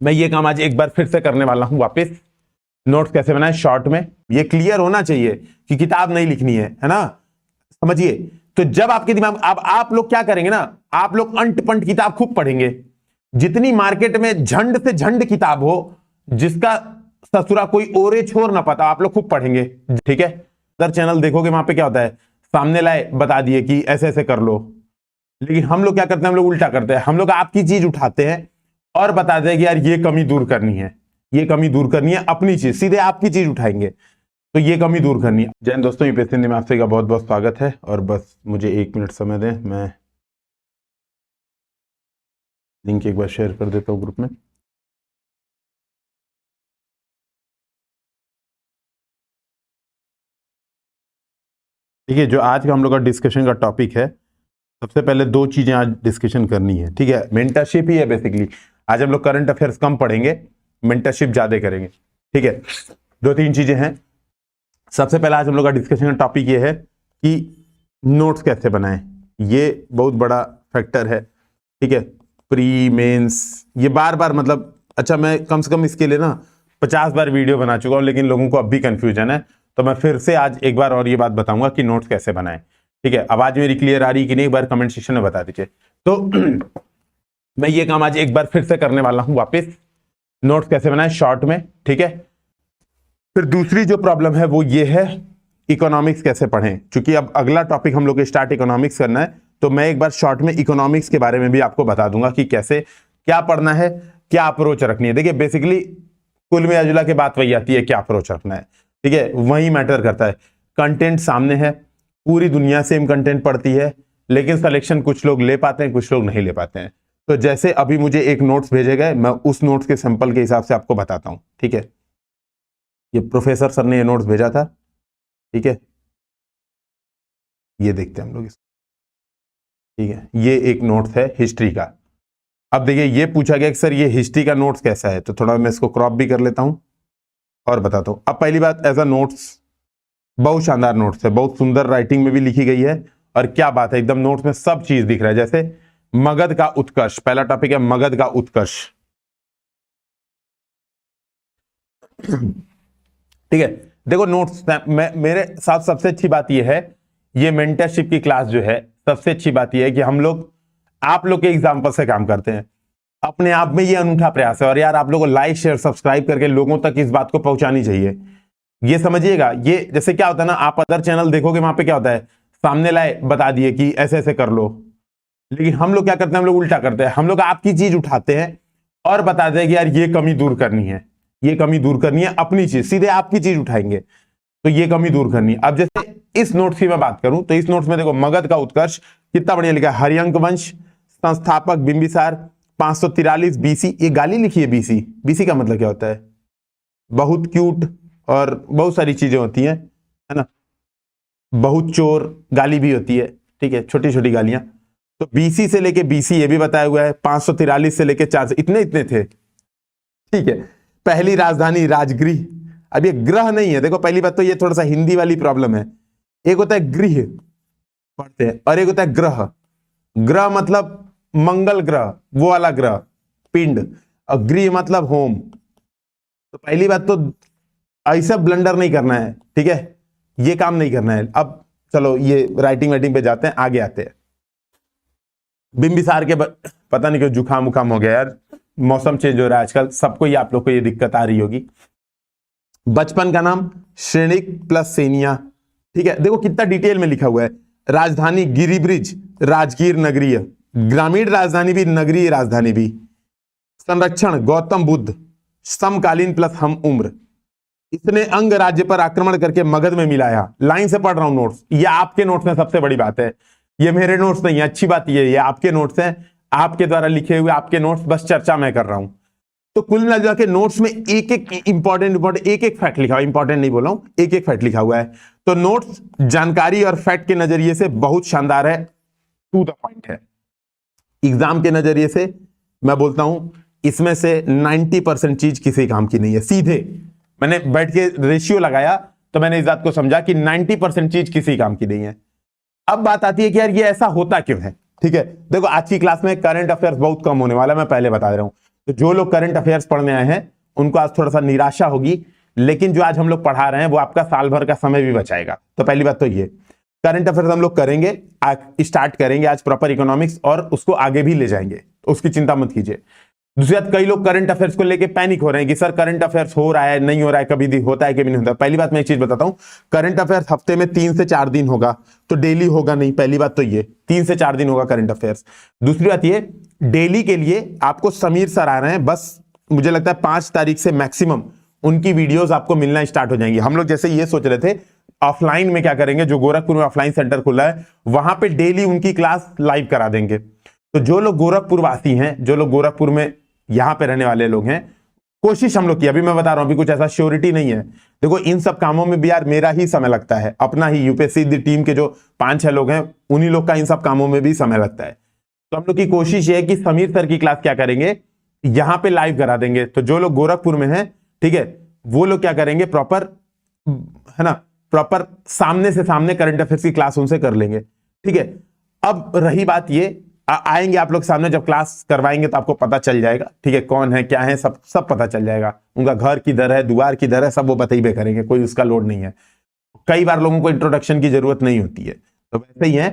मैं ये काम आज एक बार फिर से करने वाला हूं वापस। नोट्स कैसे बनाएं शॉर्ट में, ये क्लियर होना चाहिए कि किताब नहीं लिखनी है ना, समझिए। तो जब आपके दिमाग, अब आप लोग क्या करेंगे ना, आप लोग अंट पंट किताब खूब पढ़ेंगे, जितनी मार्केट में झंड से झंड किताब हो, जिसका ससुरा कोई ओरे छोर ना पता, आप लोग खूब पढ़ेंगे, ठीक है। अदर चैनल देखोगे वहां पे क्या होता है, सामने लाए बता दिए कि ऐसे ऐसे कर लो, लेकिन हम लोग क्या करते हैं, हम लोग उल्टा करते हैं। हम लोग आपकी चीज उठाते हैं और बताते हैं कि यार ये कमी दूर करनी है, ये कमी दूर करनी है, अपनी चीज, सीधे आपकी चीज उठाएंगे, तो ये कमी दूर करनी है। जय हिंद दोस्तों, यूपीएससी हिंदी में आप सभी का बहुत बहुत स्वागत है। और बस मुझे 1 मिनट समय दें, मैं लिंक एक बार शेयर कर देता हूँ ग्रुप में। देखिए, जो आज का हम लोग का डिस्कशन का टॉपिक है, सबसे पहले 2 चीजें आज डिस्कशन करनी है, ठीक है। मेंटरशिप ही है बेसिकली। आज हम लोग करंट अफेयर्स कम पढ़ेंगे, मेंटरशिप ज्यादा करेंगे, ठीक है। 2-3 चीजें हैं। सबसे पहला आज हम लोग का डिस्कशन का टॉपिक ये है कि नोट्स कैसे बनाएं। ये बहुत बड़ा फैक्टर है, ठीक है। प्री मेंस, ये बार बार मतलब, अच्छा मैं कम से कम इसके लिए ना 50 बार वीडियो बना चुका हूं, लेकिन लोगों को अब भी कंफ्यूजन है, तो मैं फिर से आज एक बार और ये बात बताऊंगा कि नोट्स कैसे बनाएं, ठीक है। आवाज मेरी क्लियर आ रही है कि नहीं, एक बार कमेंट सेक्शन में बता दीजिए। तो मैं ये काम आज एक बार फिर से करने वाला हूं वापस, नोट्स कैसे बनाएं शॉर्ट में, ठीक है। फिर दूसरी जो प्रॉब्लम है वो ये है, इकोनॉमिक्स कैसे पढ़ें। क्योंकि अब अगला टॉपिक हम लोग को स्टार्ट इकोनॉमिक्स करना है, तो मैं एक बार शॉर्ट में इकोनॉमिक्स के बारे में भी आपको बता दूंगा कि कैसे क्या पढ़ना है, क्या अप्रोच रखनी है। देखिए बेसिकली कुल मिला जुला के बात वही आती है, क्या अप्रोच रखना है, ठीक है, वही मैटर करता है। कंटेंट सामने है, पूरी दुनिया सेम कंटेंट पढ़ती है, लेकिन सिलेक्शन कुछ लोग ले पाते हैं, कुछ लोग नहीं ले पाते हैं। तो जैसे अभी मुझे एक नोट्स भेजे गए, मैं उस नोट्स के सैंपल के हिसाब से आपको बताता हूं, ठीक है। ये प्रोफेसर सर ने ये नोट्स भेजा था, ठीक है, ये देखते हैं हम लोग इसको, ठीक है। ये एक नोट्स है हिस्ट्री का। अब देखिए, ये पूछा गया कि सर ये हिस्ट्री का नोट्स कैसा है, तो थोड़ा मैं इसको क्रॉप भी कर लेता हूं और बताता हूं। अब पहली बात, एज अ नोट्स बहुत शानदार नोट्स है, बहुत सुंदर राइटिंग में भी लिखी गई है, और क्या बात है, एकदम नोट्स में सब चीज दिख रहा है। जैसे मगध का उत्कर्ष, पहला टॉपिक है मगध का उत्कर्ष, ठीक है। देखो नोट्स मेरे साथ सबसे अच्छी बात यह है, ये मेंटरशिप की क्लास जो है, सबसे अच्छी बात यह है कि हम लोग आप लोग के एग्जाम्पल से काम करते हैं। अपने आप में ये अनूठा प्रयास है, और यार आप लोगों को लाइक शेयर सब्सक्राइब करके लोगों तक इस बात को पहुंचानी चाहिए। ये समझिएगा, ये जैसे क्या होता है ना, आप अदर चैनल देखोगे वहां पे क्या होता है, सामने लाए बता दिए कि ऐसे ऐसे कर लो, लेकिन हम लोग क्या करते हैं, हम लोग उल्टा करते हैं। हम लोग आपकी चीज उठाते हैं और बताते हैं कि यार ये कमी दूर करनी है, ये कमी दूर करनी है, अपनी चीज, सीधे आपकी चीज उठाएंगे, तो ये कमी दूर करनी है। अब जैसे इस नोट्स की मैं बात करूं, तो इस नोट्स में देखो मगध का उत्कर्ष कितना बढ़िया लिखा है। हरियंक वंश, संस्थापक बिंबिसार, 543 बीसी। ये गाली लिखी है बीसी, बीसी का मतलब क्या होता है, बहुत क्यूट, और बहुत सारी चीजें होती हैं, है ना, बहुत चोर, गाली भी होती है, ठीक है, छोटी छोटी गालियां। तो बीसी से लेके बीसी ये भी बताया हुआ है, 543 से लेके 400, इतने इतने थे, ठीक है। पहली राजधानी राजगृह, अब ये ग्रह नहीं है, देखो पहली बात तो ये थोड़ा सा हिंदी वाली प्रॉब्लम है। एक होता है गृह पढ़ते हैं, और एक होता है ग्रह। ग्रह मतलब मंगल ग्रह, वो वाला ग्रह, पिंड, और गृह मतलब होम। तो पहली बात तो ऐसा ब्लंडर नहीं करना है, ठीक है, ये काम नहीं करना है। अब चलो ये राइटिंग वाइटिंग पे जाते हैं, आगे आते हैं। बिंबिसार के पता नहीं क्यों जुकाम उखाम हो गया यार, मौसम चेंज हो रहा है आजकल, सबको ही, आप लोग को ये दिक्कत आ रही होगी। बचपन का नाम श्रेणिक प्लस सेनिया, ठीक है। देखो कितना डिटेल में लिखा हुआ है। राजधानी गिरिब्रिज, राजगीर नगरीय, ग्रामीण राजधानी भी, नगरीय राजधानी भी। संरक्षण गौतम बुद्ध, समकालीन प्लस हम उम्र। इसने अंग राज्य पर आक्रमण करके मगध में मिलाया। लाइन से पढ़ रहा हूं नोट्स, ये आपके नोट्स में सबसे बड़ी बात है, ये मेरे नोट्स नहीं है। अच्छी बात ये आपके नोट्स हैं, आपके द्वारा लिखे हुए आपके नोट्स, बस चर्चा मैं कर रहा हूं। तो कुल मिला के नोट्स में एक एक इंपॉर्टेंट एक एक फैक्ट लिखा हुआ, इंपॉर्टेंट नहीं बोला हूं, एक एक फैक्ट लिखा हुआ है। तो नोट्स जानकारी और फैक्ट के नजरिए से बहुत शानदार है, टू द पॉइंट है। एग्जाम के नजरिए से मैं बोलता हूं, इसमें से 90% चीज किसी काम की नहीं है। सीधे मैंने बैठ के रेशियो लगाया तो मैंने इस बात को समझा कि 90% चीज किसी काम की नहीं है। अब बात आती है कि यार ये ऐसा होता क्यों है, ठीक है। देखो आज की क्लास में करंट अफेयर्स बहुत कम होने वाला है, मैं पहले बता रहा हूं। तो जो लोग करंट अफेयर्स पढ़ने आए हैं उनको आज थोड़ा सा निराशा होगी, लेकिन जो आज हम लोग पढ़ा रहे हैं वो आपका साल भर का समय भी बचाएगा। तो पहली बात तो ये करंट अफेयर्स हम लोग करेंगे, स्टार्ट करेंगे आज प्रॉपर इकोनॉमिक्स, और उसको आगे भी ले जाएंगे, तो उसकी चिंता मत कीजिए। दूसरी बात, कई लोग करंट अफेयर्स को लेके पैनिक हो रहे हैं कि सर करंट अफेयर्स हो रहा है नहीं हो रहा है, कभी होता है कभी नहीं होता। पहली बात मैं एक चीज बताता हूं, करंट अफेयर्स हफ्ते में 3 से 4 दिन होगा, तो डेली होगा नहीं। पहली बात तो ये 3 से 4 दिन होगा करंट अफेयर्स। दूसरी बात ये, डेली के लिए आपको समीर सर आ रहे हैं, बस मुझे लगता है 5 तारीख से मैक्सिमम उनकी वीडियोस आपको मिलना स्टार्ट हो जाएंगी। हम लोग जैसे ये सोच रहे थे ऑफलाइन में क्या करेंगे, जो गोरखपुर में ऑफलाइन सेंटर खुला है वहां पे डेली उनकी क्लास लाइव करा देंगे। तो जो लोग गोरखपुर वासी हैं, जो लोग गोरखपुर में यहां पे रहने वाले लोग हैं, कोशिश हम लोग की, अभी मैं बता रहा हूं, अभी कुछ ऐसा श्योरिटी नहीं है। देखो इन सब कामों में भी यार मेरा ही समय लगता है, अपना ही यूपीएससी टीम के जो 5-6 लोग हैं उन्हीं लोग का इन सब कामों में भी समय लगता है। तो हम लोग की कोशिश ये है कि समीर सर की क्लास क्या करेंगे, यहां पे लाइव करा देंगे। तो जो लोग गोरखपुर में हैं, ठीक है, वो लोग क्या करेंगे, प्रॉपर है ना, प्रॉपर सामने से सामने करंट अफेयर्स की क्लास उनसे कर लेंगे। ठीक है, अब रही बात ये, आएंगे आप लोग सामने, जब क्लास करवाएंगे तो आपको पता चल जाएगा, ठीक है, कौन है क्या है, सब पता चल जाएगा। उनका घर किधर है, द्वार किधर है, सब वो बताइए करेंगे, कोई उसका लोड नहीं है। कई बार लोगों को इंट्रोडक्शन की जरूरत नहीं होती है, तो वैसे ही है।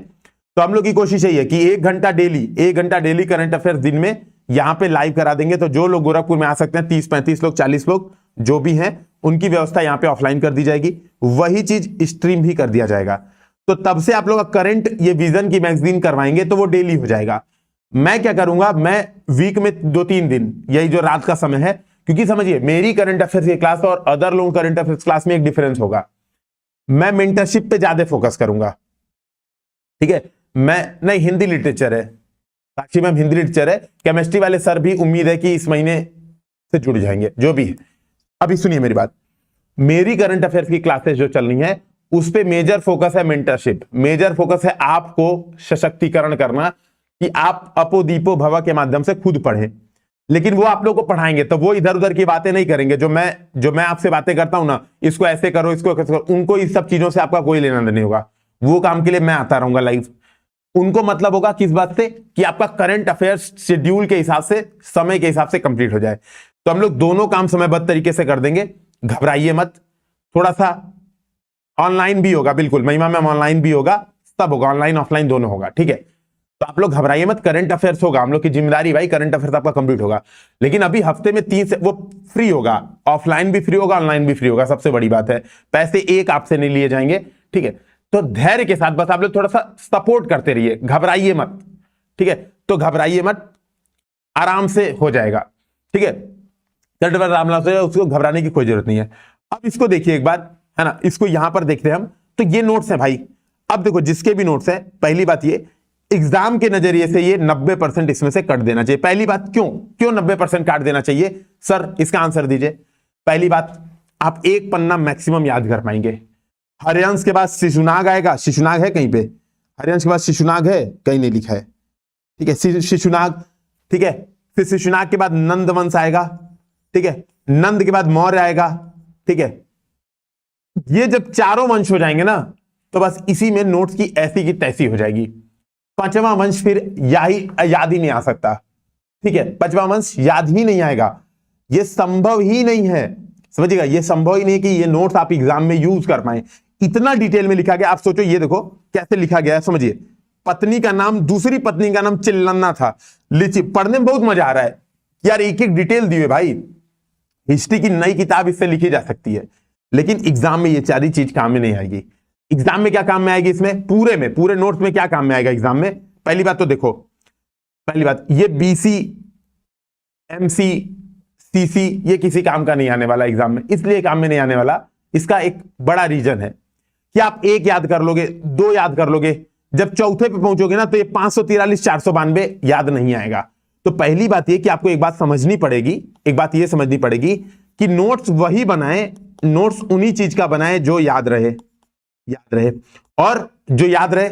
तो हम लोग की कोशिश यही है कि 1 घंटा डेली करंट अफेयर्स दिन में यहां पे लाइव करा देंगे। तो जो लोग गोरखपुर में आ सकते हैं, 30-35 लोग, 40 लोग जो भी हैं, उनकी व्यवस्था यहां पे ऑफलाइन कर दी जाएगी, वही चीज स्ट्रीम भी कर दिया जाएगा। तो तब से आप लोग करंट ये विजन की मैगजीन करवाएंगे तो वो डेली हो जाएगा। मैं क्या करूंगा, मैं वीक में 2-3 दिन, यही जो रात का समय है, क्योंकि समझिए मेरी करंट अफेयर्स की क्लास और अदर लोगों करंट अफेयर्स क्लास में एक डिफरेंस होगा। मैं मेंटरशिप पे ज्यादा फोकस करूंगा, ठीक है। मैं नहीं, हिंदी लिटरेचर है, साक्षी मैम हिंदी लिटरेचर है। केमिस्ट्री वाले सर भी उम्मीद है कि इस महीने से जुड़ जाएंगे, जो भी है। अभी सुनिए मेरी बात, मेरी करंट अफेयर्स की क्लासेस जो चल रही हैं उस पे मेजर फोकस है मेंटरशिप, मेजर फोकस है आपको सशक्तिकरण करना, कि आप अपो दीपो भव के माध्यम से खुद पढ़ें। लेकिन वो आप लोगों को पढ़ाएंगे तो वो इधर उधर की बातें नहीं करेंगे, जो मैं आपसे बातें करता हूं ना, इसको ऐसे करो, इसको कैसे करो, उनको इस सब चीजों से आपका कोई लेना देना नहीं होगा। वो काम के लिए मैं आता रहूंगा लाइव। उनको मतलब होगा किस बात से, कि आपका करंट अफेयर्स शेड्यूल के हिसाब से, समय के हिसाब से कंप्लीट हो जाए। तो हम लोग दोनों काम समयबद्ध तरीके से कर देंगे, घबराइए मत। थोड़ा सा ऑनलाइन भी होगा, बिल्कुल महिमा मैम ऑनलाइन भी होगा, सब होगा, ऑनलाइन ऑफलाइन दोनों होगा, ठीक है। तो आप लोग घबराइए मत, करंट अफेयर्स होगा, हम लोग की जिम्मेदारी भाई, करंट अफेयर्स आपका कंप्लीट होगा। लेकिन अभी हफ्ते में 3 से वो फ्री होगा, ऑफलाइन भी फ्री होगा, ऑनलाइन भी फ्री होगा। सबसे बड़ी बात है, पैसे एक आपसे नहीं लिए जाएंगे, ठीक है। तो धैर्य के साथ बस आप लोग थोड़ा सा सपोर्ट करते रहिए, घबराइए मत, ठीक है। तो घबराइए मत, आराम से हो जाएगा, ठीक है। रामलाल से उसको घबराने की कोई जरूरत नहीं है। अब इसको देखिए एक बार, है ना, इसको यहां पर देखते हैं हम। तो ये नोट्स हैं भाई, अब देखो जिसके भी नोट्स हैं, पहली बात ये, एग्जाम के नजरिए से ये 90% इसमें से कट देना चाहिए। पहली बात, क्यों 90% काट देना चाहिए सर, इसका आंसर दीजिए। पहली बात, आप एक पन्ना मैक्सिमम याद कर पाएंगे। हरिवंश के बाद शिशुनाग आएगा, शिशुनाग है कहीं पे, हरिवंश के बाद शिशुनाग है, कहीं नहीं लिखा है, ठीक है, शिशुनाग, ठीक है। फिर शिशुनाग के बाद नंदवंश आएगा, ठीक है, नंद के बाद मौर्य आएगा, ठीक है। ये जब चारों वंश हो जाएंगे ना, तो बस इसी में नोट्स की ऐसी की तैसी हो जाएगी। 5वां वंश फिर याद ही नहीं आ सकता, ठीक है, 5वां वंश याद ही नहीं आएगा, ये संभव ही नहीं है, समझिएगा, ये संभव ही नहीं कि ये नोट्स आप एग्जाम में यूज कर पाए। इतना डिटेल में लिखा गया, आप सोचो, ये देखो कैसे लिखा गया है, समझिए। पत्नी का नाम, दूसरी पत्नी का नाम चिल्लन्ना था, लीची, पढ़ने में बहुत मजा आ रहा है यार, एक एक डिटेल दी है भाई। हिस्ट्री की नई किताब इससे लिखी जा सकती है, लेकिन एग्जाम में ये सारी चीज काम में नहीं आएगी। एग्जाम में क्या काम में आएगी, इसमें पूरे नोट्स में क्या काम में आएगा एग्जाम में। पहली बात तो देखो, पहली बात, ये बीसी, एमसी, सीसी, ये किसी काम का नहीं आने वाला एग्जाम में। इसलिए काम में नहीं आने वाला, इसका एक बड़ा रीजन है कि आप 1 याद कर लोगे, 2 याद कर लोगे, जब चौथे पे पहुंचोगे ना तो ये 543, 492 याद नहीं आएगा। तो पहली बात ये कि आपको एक बात समझनी पड़ेगी, एक बात ये समझनी पड़ेगी कि नोट्स वही बनाएं, नोट्स उन्हीं चीज का बनाएं जो याद रहे, और जो याद रहे,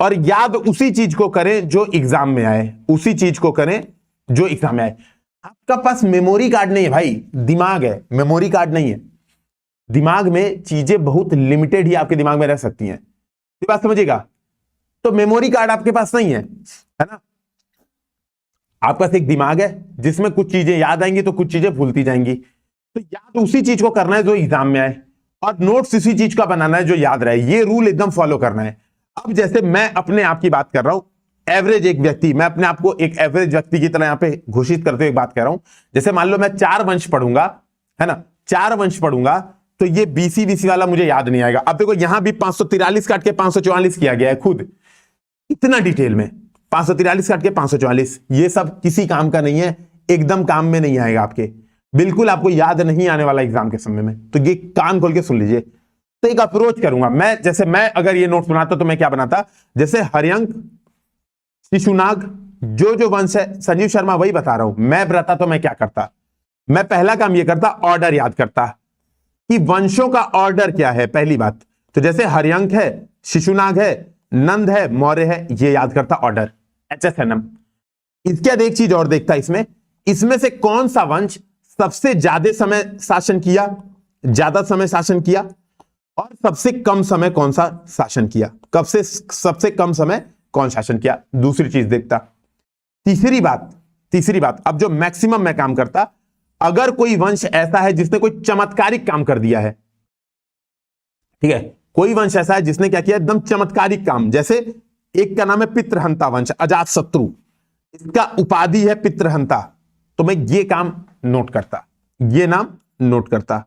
और याद उसी चीज को करें जो एग्जाम में आए, उसी चीज को करें जो एग्जाम में आए। आपका पास मेमोरी कार्ड नहीं है भाई, दिमाग है, मेमोरी कार्ड नहीं है। दिमाग में चीजें बहुत लिमिटेड ही आपके दिमाग में रह सकती हैं, ये बात समझिएगा। तो मेमोरी कार्ड आपके पास नहीं है ना, आपका एक दिमाग है जिसमें कुछ चीजें याद आएंगी तो कुछ चीजें भूलती जाएंगी, तो याद उसी चीज को करना है जो एग्जाम में आए, और नोट्स इसी चीज का बनाना है जो याद रहे। ये रूल एकदम फॉलो करना है। अब जैसे मैं अपने आप की बात कर रहा हूं, एवरेज एक व्यक्ति, मैं अपने आप को एक एवरेज व्यक्ति की तरह यहां पे घोषित करते हुए बात कर रहा हूं। जैसे मान लो मैं 4 वंश पढ़ूंगा, है ना, 4 वंश पढ़ूंगा, तो ये बीसी बीसी वाला मुझे याद नहीं आएगा। अब देखो यहां भी 543 काट के 544 किया गया है खुद, इतना डिटेल में 543 काट के 544, ये सब किसी काम का नहीं है, एकदम काम में नहीं आएगा आपके, बिल्कुल आपको याद नहीं आने वाला एग्जाम के समय में। तो ये कान खोल के सुन लीजिए। तो एक अप्रोच करूंगा मैं, जैसे मैं अगर ये नोट्स बनाता तो मैं क्या बनाता, जैसे हर्यंक, शिशुनाग, जो वंश है, संजीव शर्मा वही बता रहा हूं, मैं बताता तो मैं क्या करता, मैं पहला काम ये करता, ऑर्डर याद करता कि वंशों का ऑर्डर क्या है पहली बात। तो जैसे हर्यंक है, शिशुनाग है, नंद है, मौर्य है, ये याद करता ऑर्डर, HSNM। इसके बाद एक चीज और देखता, इसमें से कौन सा वंश सबसे ज्यादा समय शासन किया, ज्यादा समय शासन किया, और सबसे कम समय कौन सा शासन किया, कब से सबसे कम समय कौन शासन किया, दूसरी चीज देखता। तीसरी बात, अब जो मैक्सिमम मैं काम करता, अगर कोई वंश ऐसा है जिसने कोई चमत्कारिक काम कर दिया है, ठीक है, कोई वंश ऐसा है जिसने क्या किया, एकदम चमत्कारिक काम, जैसे एक का नाम है पितृहंता वंश, अजातशत्रु, इसका उपाधि है पितृहंता, तो मैं ये काम नोट करता, ये नाम नोट करता।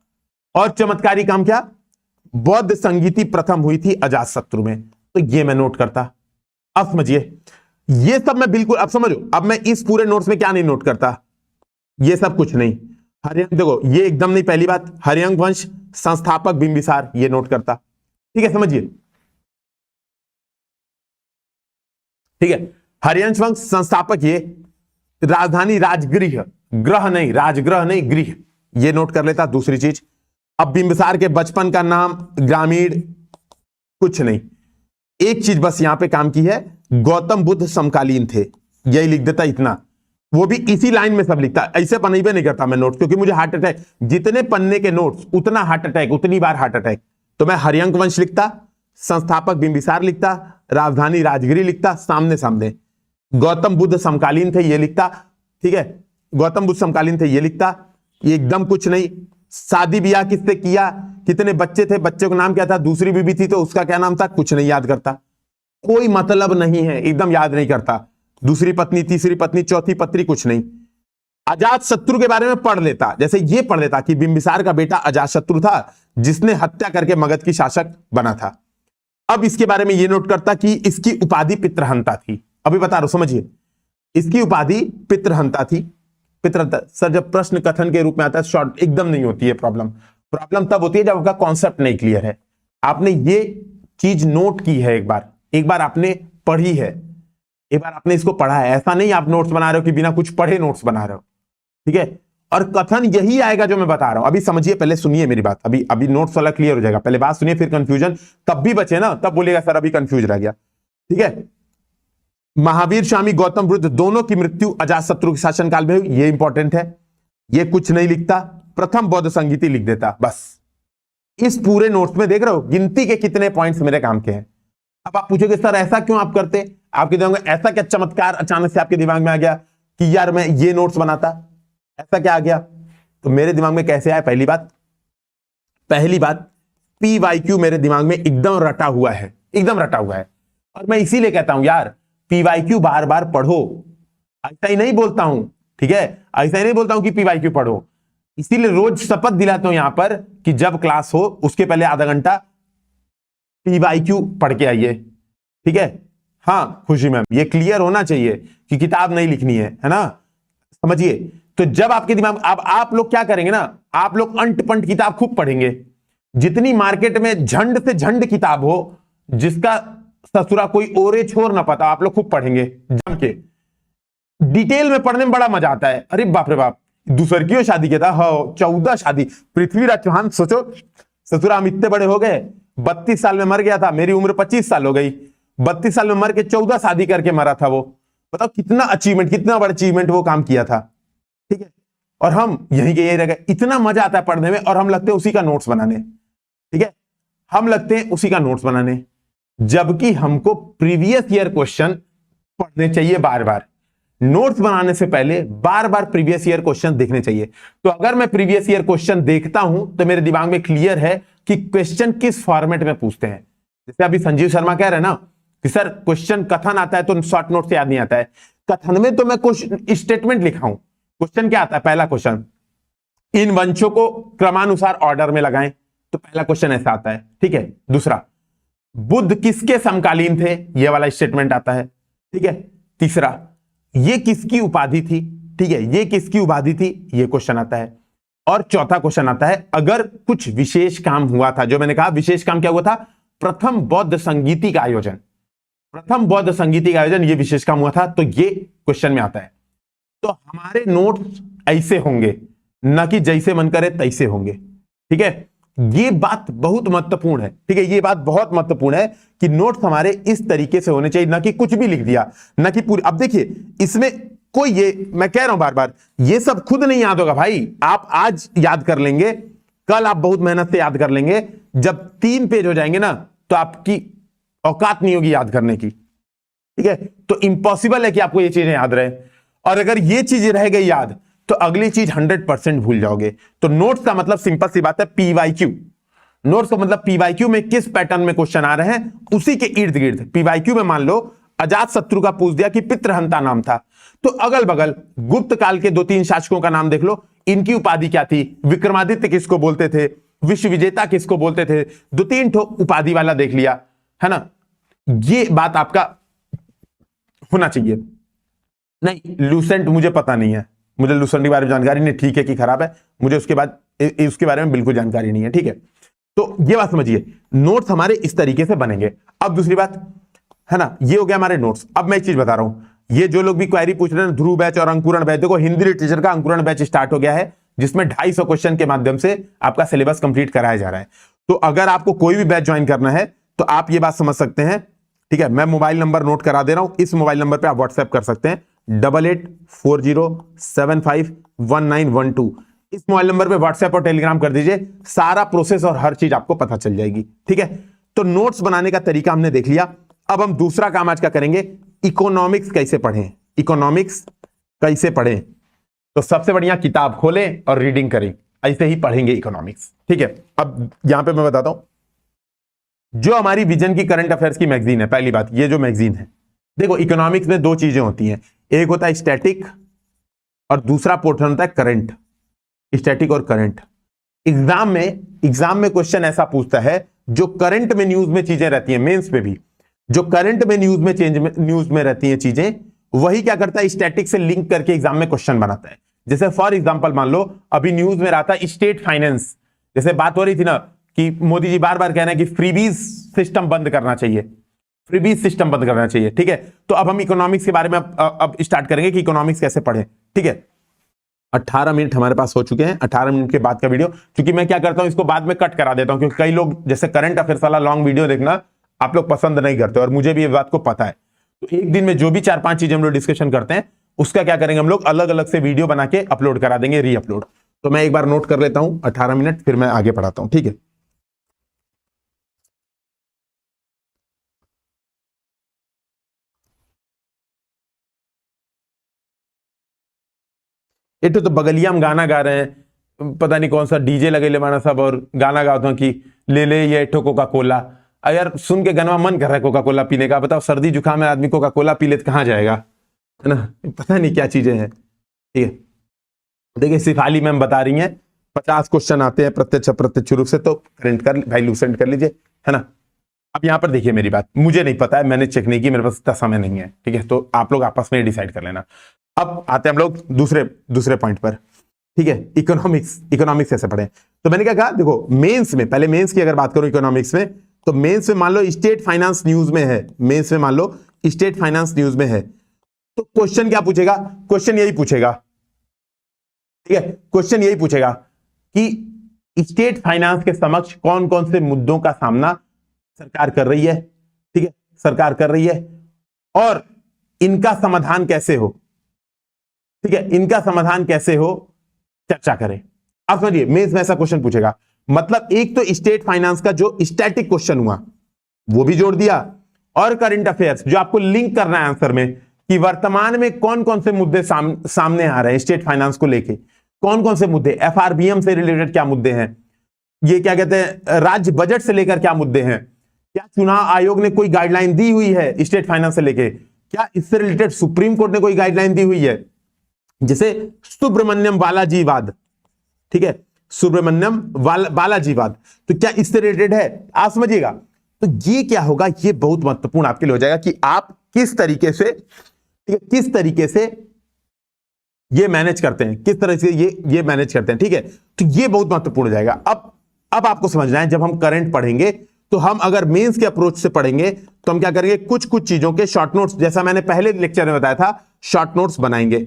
और चमत्कारी काम क्या, बौद्ध संगीति प्रथम हुई थी अजातशत्रु में, तो ये मैं नोट करता। अब समझिए, ये सब मैं बिल्कुल, अब समझो, अब मैं इस पूरे नोट्स में क्या नहीं नोट करता, ये सब कुछ नहीं। हर्यंक, देखो ये एकदम नहीं, पहली बात, हर्यंक वंश संस्थापक बिंबिसार, ये नोट करता, ठीक है, समझिए, ठीक है, हर्यंक वंश संस्थापक, ये राजधानी राजगृह, ग्रह नहीं, राजगृह नहीं, गृह, ये नोट कर लेता। दूसरी चीज, अब बिंबिसार के बचपन का नाम, ग्रामीण, कुछ नहीं, एक चीज बस यहां पे काम की है, गौतम बुद्ध समकालीन थे, यही लिख देता, इतना, वो भी इसी लाइन में सब लिखता, ऐसे पन्ने नहीं करता मैं नोट्स, क्योंकि मुझे हार्ट अटैक, जितने पन्ने के नोट्स उतना हार्ट अटैक, उतनी बार हार्ट अटैक। तो मैं हर्यंक वंश लिखता, संस्थापक बिंबिसार लिखता, राजधानी राजगिरी लिखता, सामने गौतम बुद्ध समकालीन थे, ये लिखता, ठीक है, गौतम बुद्ध समकालीन थे, ये लिखता, ये एकदम कुछ नहीं। शादी ब्याह किससे किया, कितने बच्चे थे, बच्चे का नाम क्या था, दूसरी बीबी थी तो उसका क्या नाम था, कुछ नहीं याद करता, कोई मतलब नहीं है, एकदम याद नहीं करता। दूसरी पत्नी, तीसरी पत्नी, चौथी पत्नी, कुछ नहीं। अजातशत्रु के बारे में पढ़ लेता, जैसे ये पढ़ लेता कि बिंबिसार का बेटा अजातशत्रु था जिसने हत्या करके मगध की शासक बना था। अब इसके बारे में ये नोट करता कि इसकी उपाधि पितृहंता थी, अभी बता रहा हूं, समझिए, इसकी उपाधि पितृहंता थी। पितृहंता सर जब प्रश्न कथन के रूप में आता है, शॉर्ट एकदम नहीं होती है प्रॉब्लम तब होती है जब आपका कॉन्सेप्ट नहीं क्लियर है, आपने ये चीज नोट की है, एक बार आपने पढ़ी है, एक बार आपने इसको पढ़ा है, ऐसा नहीं आप नोट्स बना रहे हो कि बिना कुछ पढ़े नोट्स बना रहे हो, ठीक है। और कथन यही आएगा जो मैं बता रहा हूं, अभी समझिए, पहले सुनिए मेरी बात, अभी नोट्स वाला क्लियर हो जाएगा, पहले बात सुनिए, फिर कंफ्यूजन तब भी बचे ना, तब बोलेगा सर अभी कंफ्यूज रह गया, ठीक है। महावीर स्वामी गौतम बुद्ध दोनों की मृत्यु अजातशत्रु के शासनकाल में हुई, ये इंपॉर्टेंट है, ये कुछ नहीं लिखता, प्रथम बौद्ध संगीति लिख देता, बस। इस पूरे नोट्स में देख रहे हो गिनती के कितने पॉइंट्स मेरे काम के हैं। अब आप पूछोगे सर ऐसा क्यों आप करते, आपके दिमाग में ऐसा क्या चमत्कार अचानक से आपके दिमाग में आ गया कि यार मैं ये नोट्स बनाता, ऐसा क्या आ गया। तो मेरे दिमाग में कैसे आया, पहली बात PYQ मेरे दिमाग में एकदम रटा हुआ है, और मैं इसीलिए कहता हूं यार PYQ बार बार पढ़ो, ऐसा ही नहीं बोलता हूं, ठीक है, ऐसा ही नहीं बोलता हूं कि PYQ पढ़ो, इसीलिए रोज शपथ दिलाता हूं यहां पर कि जब क्लास हो उसके पहले आधा घंटा PYQ पढ़ के आइए, ठीक है। हाँ खुशी मैम, ये क्लियर होना चाहिए कि किताब नहीं लिखनी है ना, समझिए। तो जब आपके दिमाग, अब आप लोग क्या करेंगे ना, आप लोग अंट पंट किताब खूब पढ़ेंगे, जितनी मार्केट में झंड से झंड किताब हो, जिसका ससुरा कोई ओरे छोर ना पता, आप लोग खूब पढ़ेंगे जम के, डिटेल में पढ़ने में बड़ा मजा आता है। अरे बाप रे बाप, दूसर की शादी के था, हाँ 14 शादी, पृथ्वीराज चौहान, सोचो ससुरा हम इतने बड़े हो गए, 32 साल में मर गया था, मेरी उम्र 25 साल हो गई, 32 साल में मर के 14 शादी करके मरा था वो, बताओ कितना अचीवमेंट, कितना बड़ा अचीवमेंट वो काम किया था, ठीक है। और हम यहीं के यही रह गए, इतना मजा आता है पढ़ने में, और हम लगते हैं उसी का नोट्स बनाने, ठीक है, हम लगते हैं उसी का नोट्स बनाने, जबकि हमको प्रीवियस ईयर क्वेश्चन पढ़ने चाहिए बार बार। नोट्स बनाने से पहले बार बार प्रीवियस ईयर क्वेश्चन देखने चाहिए। तो अगर मैं प्रीवियस ईयर क्वेश्चन देखता हूं तो मेरे दिमाग में क्लियर है कि क्वेश्चन किस फॉर्मेट में पूछते हैं। जैसे अभी संजीव शर्मा कह रहे हैं ना कि सर क्वेश्चन कथन आता है तो शॉर्ट नोट से याद नहीं आता है। कथन में तो मैं कुछ स्टेटमेंट लिखा हूं। क्वेश्चन क्या आता है? पहला क्वेश्चन, इन वंशों को क्रमानुसार ऑर्डर में लगाएं, तो पहला क्वेश्चन ऐसा आता है, ठीक है। दूसरा, बुद्ध किसके समकालीन थे, ये वाला स्टेटमेंट आता है, ठीक है। तीसरा, ये किसकी उपाधि थी, ठीक है, ये किसकी उपाधि थी, ये क्वेश्चन आता है। और चौथा क्वेश्चन आता है, अगर कुछ विशेष काम हुआ था, जो मैंने कहा विशेष काम क्या हुआ था, प्रथम बौद्ध संगीति का आयोजन, प्रथम बौद्ध संगीति का आयोजन, ये विशेष काम हुआ था, तो ये क्वेश्चन में आता है। तो हमारे नोट्स ऐसे होंगे, ना कि जैसे मन करे तैसे होंगे, ठीक है। ये बात बहुत महत्वपूर्ण है, ठीक है, ये बात बहुत महत्वपूर्ण है कि नोट्स हमारे इस तरीके से होने चाहिए, ना कि कुछ भी लिख दिया, ना कि पूरी। अब देखिए इसमें कोई, ये मैं कह रहा हूं बार बार, ये सब खुद नहीं याद होगा भाई। आप आज याद कर लेंगे, कल आप बहुत मेहनत से याद कर लेंगे, जब 3 पेज हो जाएंगे ना तो आपकी औकात नहीं होगी याद करने की, ठीक है। तो इम्पॉसिबल है कि आपको ये चीजें याद रहे, और अगर ये चीजें रह गई याद तो अगली चीज 100% भूल जाओगे। तो नोट्स का मतलब सिंपल सी बात है पीवाईक्यू। नोट्स का मतलब पीवाईक्यू में किस पैटर्न में क्वेश्चन आ रहे हैं उसी के इर्द गिर्द। पीवाईक्यू में मान लो अजात शत्रु का पूछ दिया कि पितृहंता नाम था, तो अगल बगल गुप्त काल के 2-3 शासकों का नाम देख लो, इनकी उपाधि क्या थी, विक्रमादित्य किसको बोलते थे, विश्व विजेता किसको बोलते थे, 2-3 ठो उपाधि वाला देख लिया, है ना। ये बात आपका होना चाहिए। नहीं लूसेंट मुझे पता नहीं है, मुझे लूसेंट के बारे में जानकारी नहीं, ठीक है कि खराब है, मुझे उसके बाद उसके बारे में बिल्कुल जानकारी नहीं है, ठीक है। तो ये बात समझिए, नोट्स हमारे इस तरीके से बनेंगे। अब दूसरी बात है ना, ये हो गया हमारे नोट्स। अब मैं एक चीज बता रहा हूं, ये जो लोग भी क्वेरी पूछ रहे हैं ध्रुव बैच और अंकुरण बैच, देखो हिंदी लिटरेचर का अंकुरण बैच स्टार्ट हो गया है, जिसमें 250 क्वेश्चन के माध्यम से आपका सिलेबस कंप्लीट कराया जा रहा है। तो अगर आपको कोई भी बैच ज्वाइन करना है तो आप ये बात समझ सकते हैं, ठीक है। मैं मोबाइल नंबर नोट करा दे रहा हूं, इस मोबाइल नंबर पे आप व्हाट्सएप कर सकते हैं 8840751912। इस मोबाइल नंबर पे व्हाट्सएप और टेलीग्राम कर दीजिए, सारा प्रोसेस और हर चीज आपको पता चल जाएगी, ठीक है। तो नोट्स बनाने का तरीका हमने देख लिया। अब हम दूसरा काम आज का करेंगे, इकोनॉमिक्स कैसे पढ़ें। इकोनॉमिक्स कैसे पढ़ें, तो सबसे बढ़िया किताब खोलें और रीडिंग करें, ऐसे ही पढ़ेंगे इकोनॉमिक्स, ठीक है। अब यहां पे मैं बताता हूं, जो हमारी विजन की करंट अफेयर्स की मैगजीन है, पहली बात ये जो मैगजीन है, देखो इकोनॉमिक्स में 2 चीजें होती हैं, एक होता है स्टैटिक और दूसरा पोर्शन होता है करंट। स्टैटिक और करंट। एग्जाम में क्वेश्चन ऐसा पूछता है जो करंट में न्यूज में चीजें रहती हैं, मेंस पे भी जो करंट में न्यूज में रहती हैं चीजें, वही क्या करता है, स्टैटिक से लिंक करके एग्जाम में क्वेश्चन बनाता है। जैसे फॉर एग्जांपल मान लो अभी न्यूज में रहा था स्टेट फाइनेंस, जैसे बात हो रही थी ना कि मोदी जी बार बार कह रहे हैं कि फ्रीबीज सिस्टम बंद करना चाहिए, फ्रीबीज सिस्टम बंद करना चाहिए, ठीक है। तो अब हम इकोनॉमिक्स के बारे में अब स्टार्ट करेंगे कि इकोनॉमिक्स कैसे पढ़ें, ठीक है। 18 मिनट हमारे पास हो चुके हैं, 18 मिनट के बाद का वीडियो, क्योंकि मैं क्या करता हूं इसको बाद में कट करा देता हूं, क्योंकि कई लोग जैसे करंट अफेयर्स वाला लॉन्ग वीडियो देखना आप लोग पसंद नहीं करते, और मुझे भी ये बात को पता है। तो एक दिन में जो भी 4-5 चीजें हम लोग डिस्कशन करते हैं उसका क्या करेंगे, हम लोग अलग अलग से वीडियो बना के अपलोड करा देंगे, री अपलोड। तो मैं एक बार नोट कर लेता हूं 18 मिनट, फिर मैं आगे पढ़ाता हूं, ठीक है। एक तो बगलिया में गाना गा रहे हैं, पता नहीं कौन सा डीजे लगे ले माना सब, और गाना गाता हूं कि ले ले ये एठो कोका कोला। यार सुन के गनवा मन कर रहा है कोका कोला पीने का, बताओ सर्दी जुकाम में आदमी कोका कोला पी ले तो कहां जाएगा, है ना, पता नहीं क्या चीजें हैं, ठीक है। देखिए सिफाली मैम बता रही हैं 50 क्वेश्चन आते हैं प्रत्यक्ष अप्रत्यक्ष रूप से, तो करेंट कर भाई लूसेंट कर लीजिए, है ना। अब यहां पर देखिए मेरी बात, मुझे नहीं पता है, मैंने चेक नहीं की, मेरे पास इतना समय नहीं है, ठीक है। तो आप लोग आपस में डिसाइड कर लेना। अब आते हैं हम लोग दूसरे पॉइंट पर, ठीक है। इकोनॉमिक्स कैसे पढ़ें, तो मैंने क्या कहा, देखो मेंस में, पहले मेंस की अगर बात करूं इकोनॉमिक्स में, तो मेंस में मान लो स्टेट फाइनेंस न्यूज में है, मेंस में मान लो स्टेट फाइनेंस न्यूज में है, तो क्वेश्चन क्या पूछेगा, क्वेश्चन यही पूछेगा, ठीक है। क्वेश्चन यही पूछेगा कि स्टेट फाइनेंस के समक्ष कौन कौन से मुद्दों का सामना सरकार कर रही है, ठीक है, सरकार कर रही है, और इनका समाधान कैसे हो, ठीक है, इनका समाधान कैसे हो चर्चा करें। अब समझिए मेंस में ऐसा क्वेश्चन पूछेगा, मतलब एक तो स्टेट फाइनेंस का जो स्टैटिक क्वेश्चन हुआ वो भी जोड़ दिया, और करंट अफेयर्स जो आपको लिंक करना है आंसर में कि वर्तमान में कौन कौन से मुद्दे सामने आ रहे हैं स्टेट फाइनेंस को लेके, कौन कौन से मुद्दे, एफआरबीएम से रिलेटेड क्या मुद्दे हैं, ये क्या कहते हैं राज्य बजट से लेकर क्या मुद्दे हैं, क्या चुनाव आयोग ने कोई गाइडलाइन दी हुई है स्टेट फाइनेंस से लेके, क्या इससे रिलेटेड सुप्रीम कोर्ट ने कोई गाइडलाइन दी हुई है, जैसे सुब्रमण्यम बालाजीवाद, ठीक है, सुब्रमण्यम बालाजीवाद, तो क्या इससे रिलेटेड है, आप समझिएगा। तो ये क्या होगा, ये बहुत महत्वपूर्ण आपके लिए हो जाएगा कि आप किस तरीके से, ठीक है, किस तरीके से ये मैनेज करते हैं, किस तरह से ये मैनेज करते हैं, ठीक है। तो ये बहुत महत्वपूर्ण हो जाएगा। अब आपको समझना है, जब हम करंट पढ़ेंगे तो हम अगर मेंस के अप्रोच से पढ़ेंगे तो हम क्या करेंगे, कुछ कुछ चीजों के शॉर्ट नोट्स, जैसा मैंने पहले लेक्चर में बताया था, शॉर्ट नोट्स बनाएंगे,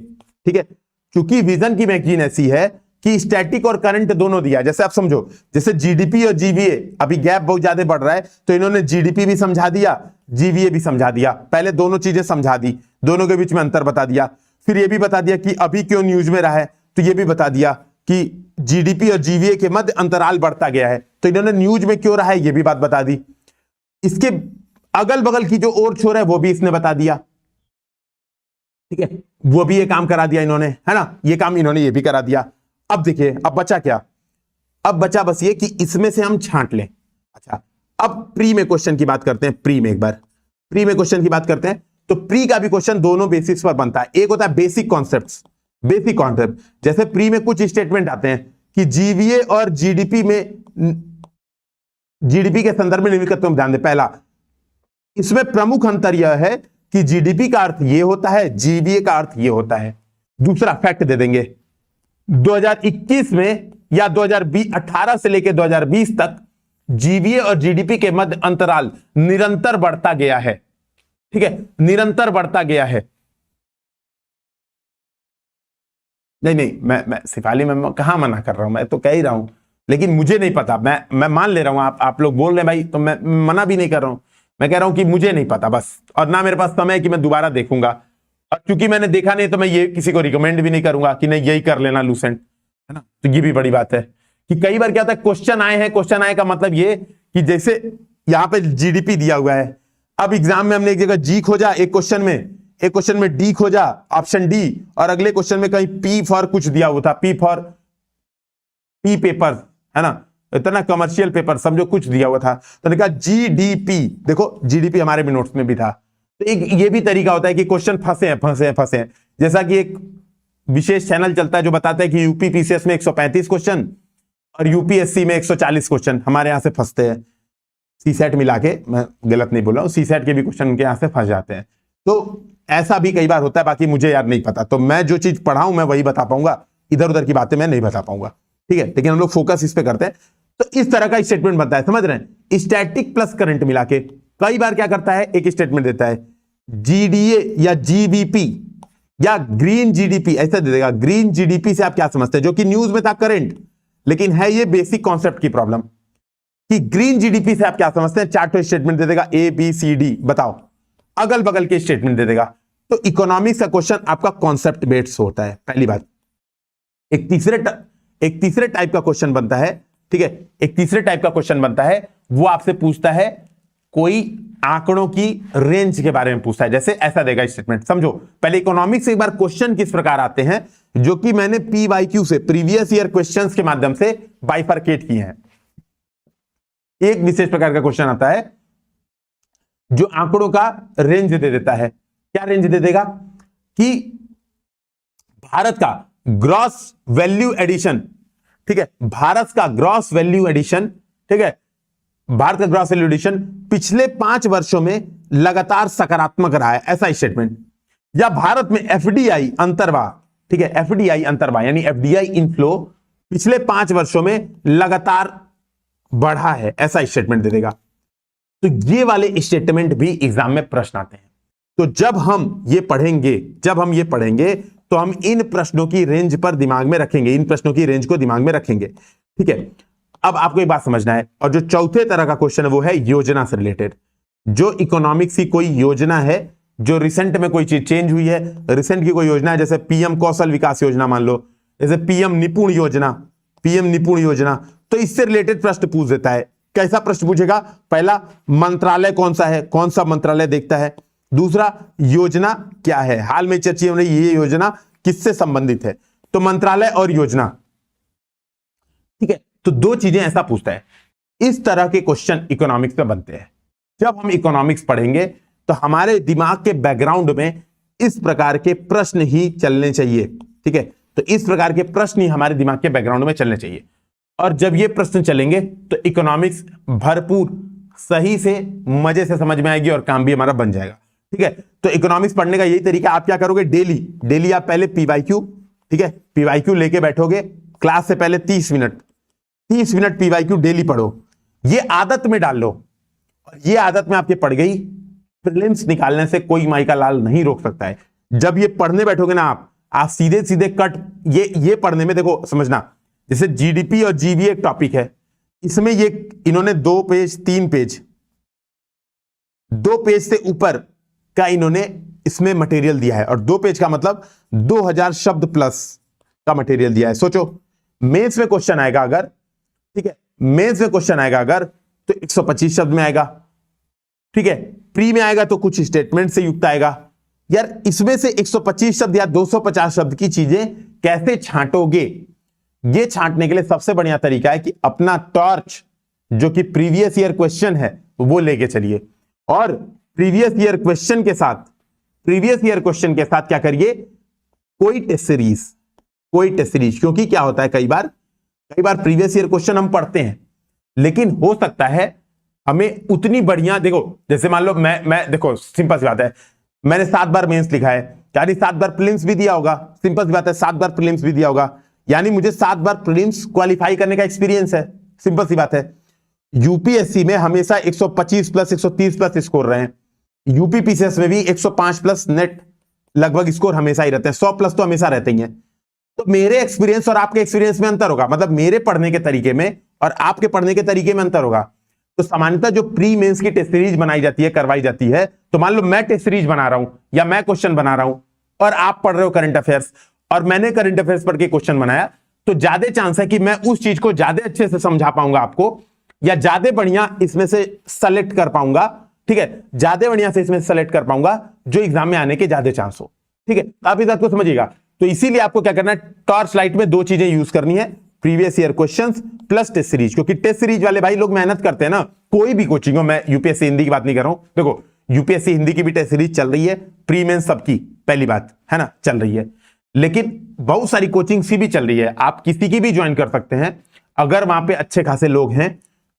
ठीक है। क्योंकि विजन की मैगजीन ऐसी है कि स्टैटिक और करंट दोनों दिया, जैसे आप समझो, जैसे जीडीपी और जीवीए, अभी गैप बहुत ज्यादा बढ़ रहा है तो इन्होंने जीडीपी भी समझा दिया, जीवीए भी समझा दिया, पहले दोनों चीजें समझा दी, दोनों के बीच में अंतर बता दिया, फिर ये भी बता दिया कि अभी क्यों न्यूज में रहा है, तो ये भी बता दिया कि जीडीपी और जीवीए के मध्य अंतराल बढ़ता गया है, तो इन्होंने न्यूज में क्यों रहा है ये भी बात बता दी। इसके अगल बगल की जो और छोर है वो भी इसने बता दिया, ठीक है, वो भी ये काम करा दिया इन्होंने, है ना, ये काम इन्होंने ये भी करा दिया। अब देखिए, अब बचा क्या, अब बचा बस ये कि इसमें से हम छांट लें। अच्छा, अब प्री में क्वेश्चन की बात करते हैं, प्री में एक बार प्री में क्वेश्चन की बात करते हैं। तो प्री का भी क्वेश्चन दोनों बेसिस पर बनता है, एक होता है बेसिक कॉन्सेप्ट्स, बेसिक कॉन्सेप्ट, जैसे प्री में कुछ स्टेटमेंट आते हैं कि जीवीए और जीडीपी में, जीडीपी के संदर्भ में निम्नलिखित में ध्यान दें। पहला, इसमें प्रमुख अंतर यह है कि जीडीपी का अर्थ यह होता है, जीवीए का अर्थ यह होता है। दूसरा फैक्ट दे देंगे, 2021 में या 2018 से लेकर 2020 तक जीवीए और जीडीपी के मध्य अंतराल निरंतर बढ़ता गया है, ठीक है, निरंतर बढ़ता गया है। नहीं, मैं सिफाली में कहां मना कर रहा हूं, मैं तो कह ही रहा हूं, लेकिन मुझे नहीं पता, मैं मान ले रहा हूं, आप लोग बोल रहे हैं भाई, तो मैं मना भी नहीं कर रहा हूं, मैं कह रहा हूं कि मुझे नहीं पता बस, और ना मेरे पास समय है कि मैं दोबारा देखूंगा, और क्योंकि मैंने देखा नहीं तो मैं ये किसी को रिकमेंड भी नहीं करूंगा कि नहीं यही कर लेना लूसेंट, है ना। तो ये भी बड़ी बात है कि कई बार क्या होता है, क्वेश्चन आए हैं, क्वेश्चन आए का मतलब ये कि जैसे यहां पे जीडीपी दिया हुआ है, अब एग्जाम में हमने एक जगह जी खोजा, एक क्वेश्चन में डी खोजा, ऑप्शन डी, और अगले क्वेश्चन में कहीं पी फॉर कुछ दिया हुआ था, पी फॉर पी पेपर, है ना, इतना कमर्शियल पेपर समझो कुछ दिया हुआ था, तो ने कहा जीडीपी, देखो जीडीपी हमारे भी नोट्स में भी था। तो एक ये भी तरीका होता है कि क्वेश्चन फंसे हैं, जैसा कि एक विशेष चैनल चलता है जो बताता है कि यूपी पीसीएस में 135 क्वेश्चन और यूपीएससी में 140 क्वेश्चन हमारे यहां से फंसते हैं, सीसेट मिला के, मैं गलत नहीं बोल रहा हूं, सीसेट के भी क्वेश्चन उनके यहां से फंस जाते हैं। तो ऐसा भी कई बार होता है, बाकी मुझे यार नहीं पता, तो मैं जो चीज पढ़ाऊं मैं वही बता पाऊंगा, इधर उधर की बातें मैं नहीं बता पाऊंगा, ठीक है, लेकिन हम लोग फोकस इस पे करते हैं। तो इस तरह का स्टेटमेंट बनता है, समझ रहे हैं, स्टैटिक प्लस करंट मिला के। कई बार क्या करता है, एक स्टेटमेंट देता है जीडीए या जीबीपी या ग्रीन जीडीपी, ऐसा दे देगा। ग्रीन जीडीपी से आप क्या समझते हैं, जो कि न्यूज में था करंट, लेकिन है ये बेसिक कॉन्सेप्ट की प्रॉब्लम कि ग्रीन जीडीपी से आप क्या समझते हैं। चार्ट स्टेटमेंट दे देगा ए बी सी डी, बताओ, अगल बगल के स्टेटमेंट दे देगा। तो इकोनॉमिक्स का क्वेश्चन आपका कॉन्सेप्ट बेस्ड होता है, पहली बात। एक तीसरे टाइप का क्वेश्चन बनता है, ठीक है, एक तीसरे टाइप का क्वेश्चन बनता है, वो आपसे पूछता है कोई आंकड़ों की रेंज के बारे में पूछता है, जैसे ऐसा देगा स्टेटमेंट। समझो, पहले इकोनॉमिक्स से एक बार क्वेश्चन किस प्रकार आते हैं, जो कि मैंने पीवाईक्यू से, प्रीवियस ईयर क्वेश्चंस के माध्यम से बाइफरकेट किए हैं। एक विशेष प्रकार का क्वेश्चन आता है जो आंकड़ों का रेंज दे देता है। क्या रेंज दे देगा कि भारत का ग्रॉस वैल्यू एडिशन, ठीक है, भारत का ग्रॉस वैल्यू एडिशन, ठीक है, भारत का ग्रॉस वैल्यू एडिशन पिछले 5 वर्षों में लगातार सकारात्मक रहा है, ऐसा स्टेटमेंट। या भारत में एफडीआई अंतर्वाह, ठीक है, एफडीआई अंतर्वाह यानी एफडीआई इनफ्लो पिछले 5 वर्षों में लगातार बढ़ा है, ऐसा स्टेटमेंट दे देगा। तो ये वाले स्टेटमेंट भी एग्जाम में प्रश्न आते हैं। तो जब हम ये पढ़ेंगे तो हम इन प्रश्नों की रेंज पर दिमाग में रखेंगे, इन प्रश्नों की रेंज को दिमाग में रखेंगे, ठीक है। अब आपको एक बात समझना है, और जो चौथे तरह का क्वेश्चन है वो है योजना से रिलेटेड। जो इकोनॉमिक्स की कोई योजना है, जो रिसेंट में कोई चीज चेंज हुई है, रिसेंट की कोई योजना है, जैसे पीएम कौशल विकास योजना मान लो, जैसे पीएम निपुण योजना, तो इससे रिलेटेड प्रश्न पूछ देता है। कैसा प्रश्न पूछेगा, पहला मंत्रालय कौन सा है, कौन सा मंत्रालय देखता है, दूसरा, योजना क्या है, हाल में चर्चित हो रही ये योजना किससे संबंधित है, तो मंत्रालय और योजना। ठीक है, तो दो चीजें ऐसा पूछता है। इस तरह के क्वेश्चन इकोनॉमिक्स में बनते हैं। जब हम इकोनॉमिक्स पढ़ेंगे तो हमारे दिमाग के बैकग्राउंड में इस प्रकार के प्रश्न ही चलने चाहिए। ठीक है, तो इस प्रकार के प्रश्न ही हमारे दिमाग के बैकग्राउंड में चलने चाहिए, और जब ये प्रश्न चलेंगे तो इकोनॉमिक्स भरपूर सही से मजे से समझ में आएगी और काम भी हमारा बन जाएगा। ठीक है, तो इकोनॉमिक्स पढ़ने का यही तरीका। आप क्या करोगे, डेली आप पहले पीवाईक्यू, ठीक है, पीवाईक्यू लेके बैठोगे क्लास से पहले 30 मिनट पीवाईक्यू डेली पढ़ो। ये आदत में डाल लो, और ये आदत में आपके पड़ गई, प्रीलिम्स निकालने से कोई माई का लाल नहीं रोक सकता है। जब ये पढ़ने बैठोगे ना आप सीधे सीधे कट, ये पढ़ने में देखो समझना, जैसे जीडीपी और जीबी एक टॉपिक है, इसमें ये इन्होंने 2 पेज 3 पेज 2 पेज से ऊपर का इन्होंने इसमें मटेरियल दिया है, और 2 पेज का मतलब 2000 शब्द प्लस का मटेरियल दिया है। सोचो मेंस में क्वेश्चन आएगा अगर, ठीक है, मेंस में क्वेश्चन आएगा अगर तो 125 शब्द में आएगा। ठीक है, प्री में आएगा तो कुछ स्टेटमेंट से युक्त आएगा। यार इसमें से 125 शब्द या 250 शब्द की चीजें कैसे छांटोगे? ये छांटने के लिए सबसे बढ़िया तरीका है कि अपना टॉर्च जो कि प्रीवियस ईयर क्वेश्चन है वो लेके चलिए, और प्रीवियस ईयर क्वेश्चन के साथ क्या करिए, कोई टेस्ट सीरीज। क्योंकि क्या होता है, कई बार प्रीवियस ईयर क्वेश्चन हम पढ़ते हैं, लेकिन हो सकता है हमें उतनी बढ़िया, देखो जैसे मान लो मैं देखो सिंपल सी बात है, मैंने 7 बार मेंस लिखा है, यानी 7 बार प्रीलिम्स भी दिया होगा। सिंपल सी बात है, 7 बार प्रीलिम्स भी दिया होगा, यानी मुझे 7 बार प्रीलिम्स क्वालिफाई करने का एक्सपीरियंस है। सिंपल सी बात है। यूपीएससी में हमेशा 125 प्लस 130 प्लस स्कोर रहे हैं, यूपीपीसीएस में भी 105 प्लस नेट लगभग स्कोर हमेशा ही रहते हैं, 100 प्लस तो हमेशा रहते ही हैं। तो मेरे एक्सपीरियंस और आपके एक्सपीरियंस में अंतर होगा, मतलब मेरे पढ़ने के तरीके में और आपके पढ़ने के तरीके में अंतर होगा। तो सामान्यतः जो प्री मेंस की टेस्ट सीरीज बनाई जाती है, करवाई जाती है, तो मान लो मैं टेस्ट सीरीज बना रहा हूं या मैं क्वेश्चन बना रहा हूं और आप पढ़ रहे हो करंट अफेयर्स, और मैंने करंट अफेयर्स पढ़ के क्वेश्चन बनाया, तो ज्यादा चांस है कि मैं उस चीज को ज्यादा अच्छे से समझा पाऊंगा आपको, या ज्यादा बढ़िया इसमें से सेलेक्ट कर पाऊंगा। ठीक है, ज्यादा बढ़िया से इसमें सेलेक्ट कर पाऊंगा जो एग्जाम में आने के ज्यादा चांस हो। ठीक है, आप इस बात को समझिएगा। तो इसीलिए आपको क्या करना है, टॉर्च लाइट में 2 चीजें यूज करनी है, previous year questions plus test series. क्योंकि टेस्ट सीरीज वाले भाई लोग मेहनत करते हैं ना, कोई भी कोचिंग हो, मैं यूपीएससी हिंदी की बात नहीं कर रहा हूं, देखो यूपीएससी हिंदी की भी टेस्ट सीरीज चल रही है, प्री मेंस सबकी, पहली बात है ना, चल रही है, लेकिन बहुत सारी कोचिंग सी भी चल रही है, आप किसी की भी ज्वाइन कर सकते हैं। अगर वहां पे अच्छे खासे लोग हैं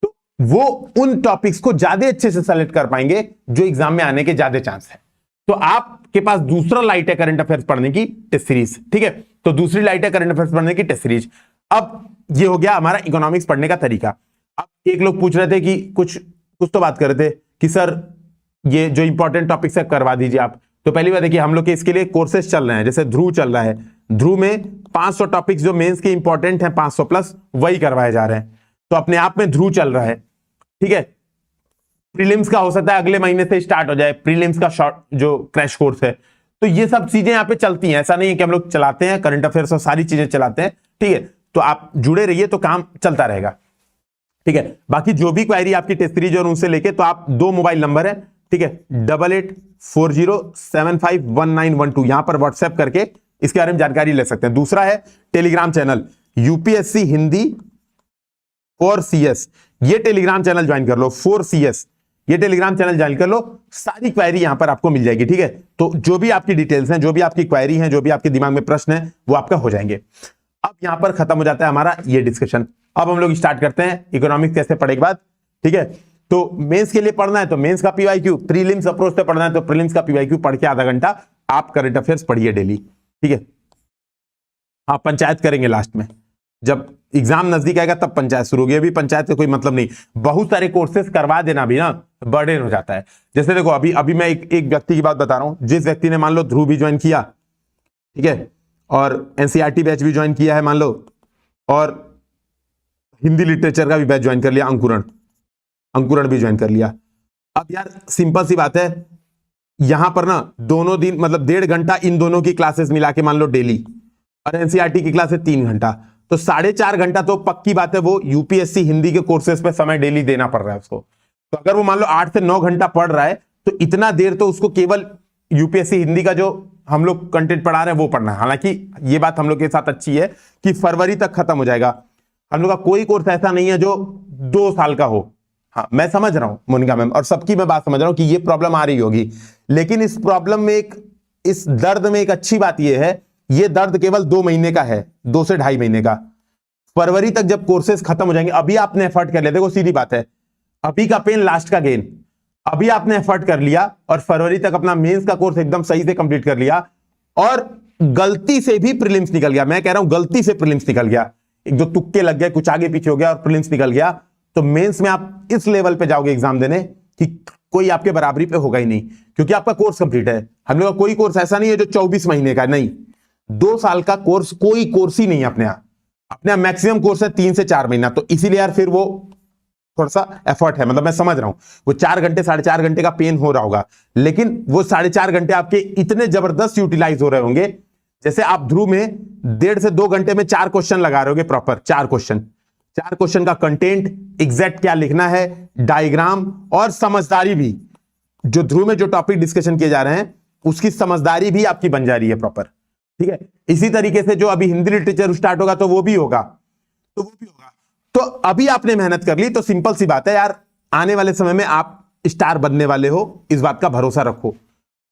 तो वो उन टॉपिक्स को ज्यादा अच्छे से सेलेक्ट कर पाएंगे जो एग्जाम में आने के ज्यादा चांस है। तो आपके पास दूसरा लाइट है करंट अफेयर्स पढ़ने की टेस्ट सीरीज। ठीक है, तो दूसरी लाइट है करंट अफेयर्स पढ़ने की टेस्ट सीरीज। अब ये हो गया हमारा इकोनॉमिक्स पढ़ने का तरीका। अब एक लोग पूछ रहे थे कि कुछ तो बात कर रहे थे कि सर ये जो इंपॉर्टेंट टॉपिक्स है करवा दीजिए आप। तो पहली बात है कि हम लोग के इसके लिए कोर्सेज चल रहे हैं, जैसे ध्रुव चल रहा है, ध्रुव में 500 टॉपिक्स जो मेंस के इंपॉर्टेंट हैं 500 प्लस वही करवाए जा रहे हैं। तो अपने आप में ध्रुव चल रहा है। ठीक है, प्रीलिम्स का हो सकता है अगले महीने से स्टार्ट हो जाए, प्रीलिम्स का शॉर्ट जो क्रैश कोर्स है। तो ये सब चीजें यहाँ पे चलती हैं, ऐसा नहीं है कि हम लोग चलाते हैं करंट अफेयर्स और सारी चीजें चलाते हैं। ठीक है, तो आप जुड़े रहिए तो काम चलता रहेगा। ठीक है, बाकी जो भी क्वेरी आपकी टेस्ट सीरीज और उनसे लेके, तो आप 2 मोबाइल नंबर है, ठीक है, 8840751912, यहां पर व्हाट्सएप करके इसके बारे में जानकारी ले सकते हैं। दूसरा है Telegram channel UPSC Hindi for CS, ये टेलीग्राम चैनल ज्वाइन कर लो, फॉर सीएस ये टेलीग्राम चैनल ज्वाइन कर लो, सारी क्वेरी यहां पर आपको मिल जाएगी। ठीक है, तो जो भी आपकी डिटेल्स हैं, जो भी आपकी क्वेरी हैं, जो भी आपके दिमाग में प्रश्न है, वो आपका हो जाएंगे। अब यहां पर खत्म हो जाता है हमारा ये डिस्कशन। अब हम लोग स्टार्ट करते हैं इकोनॉमिक्स कैसे पढ़े के बाद। ठीक है, तो मेंस के लिए पढ़ना है तो मेंस का पीवाईक्यू, प्रीलिम्स अप्रोच से पढ़ना है तो प्रीलिम्स का पीवाईक्यू पढ़ के आधा घंटा आप करंट अफेयर्स पढ़िए डेली। ठीक है, हाँ पंचायत करेंगे लास्ट में, जब एग्जाम नजदीक आएगा तब पंचायत शुरू होगी। अभी पंचायत का कोई मतलब नहीं, बहुत सारे कोर्सेज करवा देना भी ना बर्डन हो जाता है। जैसे देखो अभी मैं एक व्यक्ति की बात बता रहा हूं, जिस व्यक्ति ने मान लो ध्रुव भी ज्वाइन किया, ठीक है, और एनसीईआरटी बैच भी ज्वाइन किया है मान लो, और हिंदी लिटरेचर का भी बैच ज्वाइन कर लिया, अंकुरण भी ज्वाइन कर लिया। अब यार सिंपल सी बात है, यहां पर ना दोनों दिन मतलब 1.5 घंटा इन दोनों की क्लासेस मिला के मान लो डेली, और एनसीईआरटी की क्लासेस 3 घंटा, तो 4.5 घंटा तो पक्की बात है वो यूपीएससी हिंदी के कोर्सेज पे समय डेली देना पड़ रहा है उसको। तो अगर वो मान लो 8 से 9 घंटा पढ़ रहा है तो इतना देर तो उसको केवल यूपीएससी हिंदी का जो हम लोग कंटेंट पढ़ा रहे हैं वो पढ़ना है। हालांकि ये बात हम लोग के साथ अच्छी है कि फरवरी तक खत्म हो जाएगा। हम लोग का कोई कोर्स ऐसा नहीं है जो 2 साल का हो। हाँ, मैं समझ रहा हूं मोनिका मैम, और सबकी मैं बात समझ रहा हूं कि ये प्रॉब्लम आ रही होगी, लेकिन इस प्रॉब्लम में इस दर्द में एक अच्छी बात यह है, ये दर्द केवल 2 महीने का है, 2 से 2.5 महीने का। फरवरी तक जब कोर्सेज खत्म हो जाएंगे, अभी आपने एफर्ट कर लिया, देखो सीधी बात है, अभी का पेन लास्ट का गेन। अभी आपने एफर्ट कर लिया और फरवरी तक अपना मेंस का कोर्स एकदम सही से कंप्लीट कर लिया, और गलती से भी प्रीलिम्स निकल गया, मैं कह रहा हूं गलती से प्रीलिम्स निकल गया, एक दो तुक्के लग गए, कुछ आगे पीछे हो गया और प्रीलिम्स निकल गया, तो मेंस में आप इस लेवल पे जाओगे एग्जाम देने कि कोई आपके बराबरी पे होगा ही नहीं, क्योंकि आपका कोर्स कंप्लीट है। हम लोग का कोई कोर्स ऐसा नहीं है जो 24 महीने का, नहीं, 2 साल का कोर्स कोई कोर्स ही नहीं है अपने यहाँ मैक्सिमम कोर्स है 3 से 4 महीना। तो इसीलिए यार फिर वो थोड़ा सा एफर्ट है, मतलब मैं समझ रहा हूं वो 4 घंटे 4.5 घंटे का पेन हो रहा होगा, लेकिन वो 4.5 घंटे आपके इतने जबरदस्त यूटिलाइज हो रहे होंगे, जैसे आप ध्रुव में 1.5 से 2 घंटे में 4 क्वेश्चन लगा रहे होगे, प्रॉपर 4 क्वेश्चन का कंटेंट एग्जैक्ट क्या लिखना है, डायग्राम और समझदारी भी, जो ध्रुव में जो टॉपिक डिस्कशन किए जा रहे हैं उसकी समझदारी भी आपकी बन जा रही है प्रॉपर, ठीक है। इसी तरीके से जो अभी हिंदी लिटरेचर स्टार्ट होगा तो वो भी होगा, तो अभी आपने मेहनत कर ली, तो सिंपल सी बात है यार, आने वाले समय में आप स्टार बनने वाले हो, इस बात का भरोसा रखो।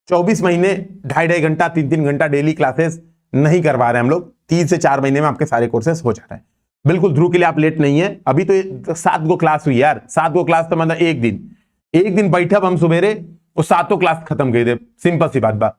24 महीने 2.5 घंटा 3 घंटा डेली क्लासेस नहीं करवा रहे हैं हम लोग, 3 से 4 महीने में आपके सारे कोर्सेस हो जा रहे हैं। बिल्कुल ध्रुव के लिए आप लेट नहीं है, अभी तो 7 गो क्लास हुई यार, 7 गो क्लास तो मतलब एक दिन बैठब हम सुबेरे वो 7 क्लास खत्म कर दे, सिंपल सी बात।